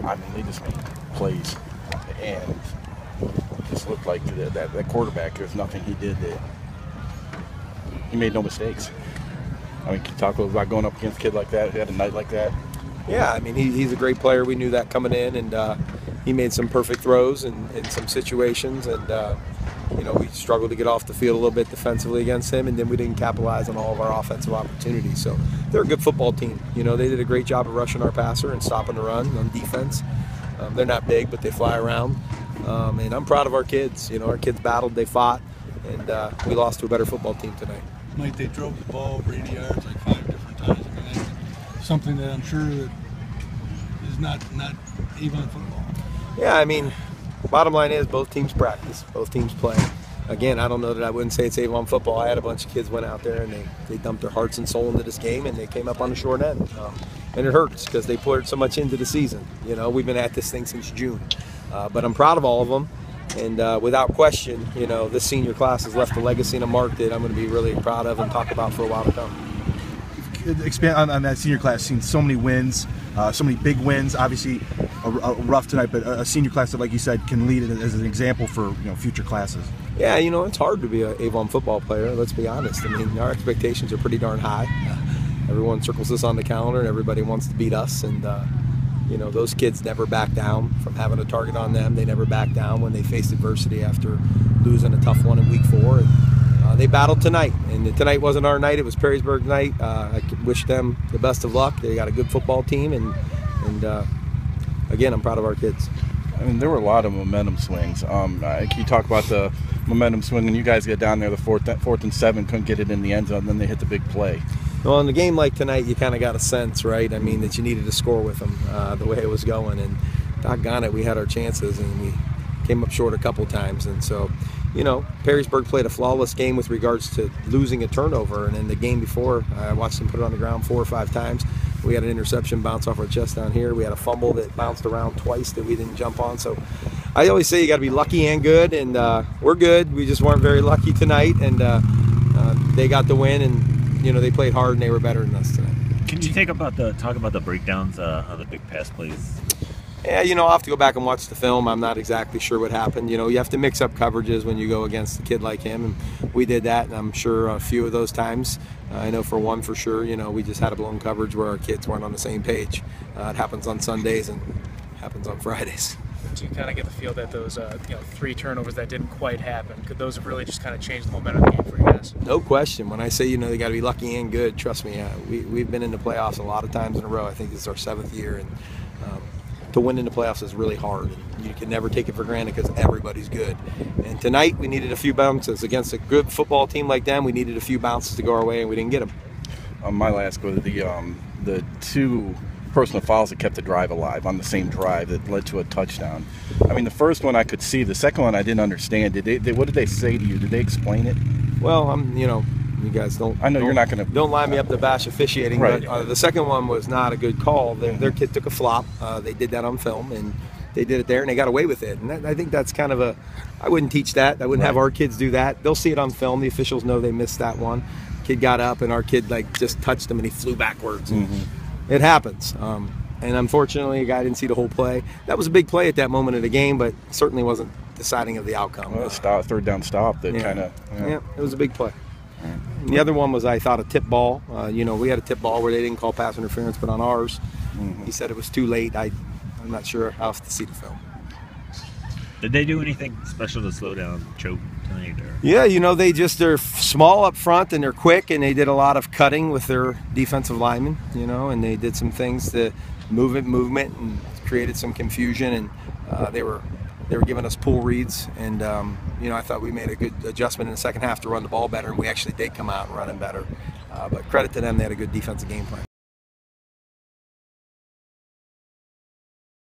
I mean, they just made plays, and it just looked like that quarterback. There's nothing he did that he made no mistakes. I mean, can you talk a little about going up against a kid like that who had a night like that? Yeah, I mean, he's a great player. We knew that coming in, and he made some perfect throws in some situations, and you know, we struggled to get off the field a little bit defensively against him, and then we didn't capitalize on all of our offensive opportunities. So they're a good football team. You know, they did a great job of rushing our passer and stopping the run on defense. They're not big, but they fly around, and I'm proud of our kids. You know, our kids battled, they fought, and we lost to a better football team tonight. Mike, they drove the ball over 80 yards like 5 different times. I mean, that's something that I'm sure that is not even football. Yeah, I mean, bottom line is both teams practice, both teams play. Again, I don't know that I wouldn't say it's Avon football. I had a bunch of kids went out there and they dumped their hearts and soul into this game, and they came up on the short end. And it hurts because they poured so much into the season. You know, we've been at this thing since June. But I'm proud of all of them. And without question, you know, this senior class has left a legacy and a mark that I'm going to be really proud of and talk about for a while to come. Expand on that senior class, seen so many wins, so many big wins. Obviously, a rough tonight, but a senior class that, like you said, can lead as an example for future classes. Yeah, you know, it's hard to be an Avon football player. Let's be honest. I mean, our expectations are pretty darn high. Everyone circles us on the calendar, and everybody wants to beat us. And you know, those kids never back down from having a target on them. They never back down when they faced adversity after losing a tough one in week 4. And they battled tonight, and tonight wasn't our night. It was Perrysburg night. I wish them the best of luck. They got a good football team, and again, I'm proud of our kids. I mean, there were a lot of momentum swings. Can you talk about the momentum swing when you guys get down there, the fourth and 7, couldn't get it in the end zone, and then they hit the big play? Well, in a game like tonight, you kind of got a sense, right? I mean, that you needed to score with them the way it was going, and doggone it, we had our chances, and we came up short a couple times. And so, you know, Perrysburg played a flawless game with regards to losing a turnover, and in the game before, I watched them put it on the ground 4 or 5 times. We had an interception bounce off our chest down here. We had a fumble that bounced around twice that we didn't jump on. So I always say you got to be lucky and good, and we're good. We just weren't very lucky tonight, and they got the win, and you know, they played hard and they were better than us tonight. Can you talk about the breakdowns on the big pass plays? Yeah, you know, I'll have to go back and watch the film. I'm not exactly sure what happened. You know, you have to mix up coverages when you go against a kid like him, and we did that, and I'm sure a few of those times. I know for one for sure, you know, we just had a blown coverage where our kids weren't on the same page. It happens on Sundays and happens on Fridays. Do you kind of get the feel that those 3 turnovers that didn't quite happen, could those have really just kind of changed the momentum of the game for you guys? No question. When I say, you know, they got to be lucky and good, trust me, we've been in the playoffs a lot of times in a row. I think this is our 7th year, and to win in the playoffs is really hard. And you can never take it for granted because everybody's good. And tonight we needed a few bounces against a good football team like them. We needed a few bounces to go our way, and we didn't get them. My last go, the 2 personal fouls that kept the drive alive on the same drive that led to a touchdown. I mean, the first one I could see. The second one I didn't understand. What did they say to you? Did they explain it? Well, you know, you guys don't. I know you're not going to. Don't line me up to bash officiating. Right. But the second one was not a good call. Their kid took a flop. They did that on film, and they did it there, and they got away with it. And I think that's kind of a. I wouldn't teach that. I wouldn't have our kids do that. They'll see it on film. The officials know they missed that one. Kid got up, and our kid just touched him, and he flew backwards. Mm-hmm. It happens. And unfortunately, a guy didn't see the whole play. That was a big play at that moment of the game, but certainly wasn't deciding of the outcome. Well, third down stop that kind of. Yeah, it was a big play. And the other one was, I thought, a tip ball. You know, we had a tip ball where they didn't call pass interference, but on ours, he said it was too late. I'm not sure. I'll have to see the film. Did they do anything special to slow down Choate tonight? Or? Yeah, you know, they're small up front and they're quick, and they did a lot of cutting with their defensive linemen, you know, and they did some things to movement and created some confusion, and they were giving us pull reads, and you know, I thought we made a good adjustment in the second half to run the ball better, and we actually did come out running better. But credit to them, they had a good defensive game plan.